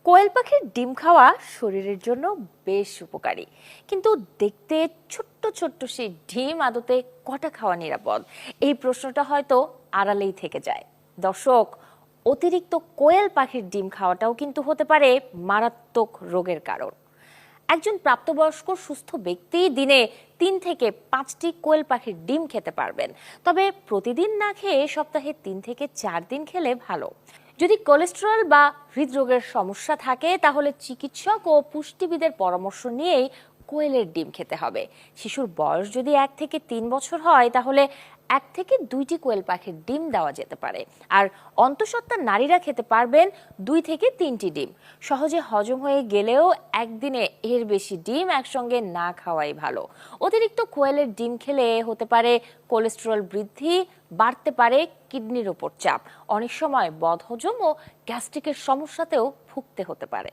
কোয়েল পাখির ডিম খাওয়া শরীরের জন্য বেশ উপকারী, কিন্তু দেখতে ছোট্ট ছোট্ট সেই ডিম আদতে কটা খাওয়া নিরাপদ, এই প্রশ্নটা হয়তো আড়ালেই থেকে যায়। দর্শক, অতিরিক্ত কোয়েল পাখির ডিম খাওয়াটাও কিন্তু হতে পারে মারাত্মক রোগের কারণ। একজন প্রাপ্তবয়স্ক সুস্থ ব্যক্তি দিনে 3 থেকে 5টি কোয়েল পাখির ডিম খেতে পারবেন, তবে প্রতিদিন না খেয়ে সপ্তাহে 3 থেকে 4 দিন খেলে ভালো। যদি কোলেস্টেরল বা হৃদরোগের সমস্যা থাকে তাহলে চিকিৎসক ও পুষ্টিবিদের পরামর্শ নিয়েই কোয়েলের ডিম খেতে হবে। শিশুর বয়স যদি 1 থেকে 3 বছর হয় তাহলে 1 থেকে 2টি কোয়েল পাখির ডিম দেওয়া যেতে পারে। আর অন্তঃসত্ত্বা নারীরা খেতে পারবেন 2 থেকে 3টি ডিম। সহজে হজম হয়ে গেলেও একদিনে এর বেশি ডিম একসঙ্গে না খাওয়াই ভালো। অতিরিক্ত কোয়েলের ডিম খেলে হতে পারে কোলেস্টেরল বৃদ্ধি, বাড়তে পারে কিডনির ওপর চাপ, অনেক সময় বদহজম ও গ্যাস্ট্রিকের সমস্যাতেও ভুগতে হতে পারে।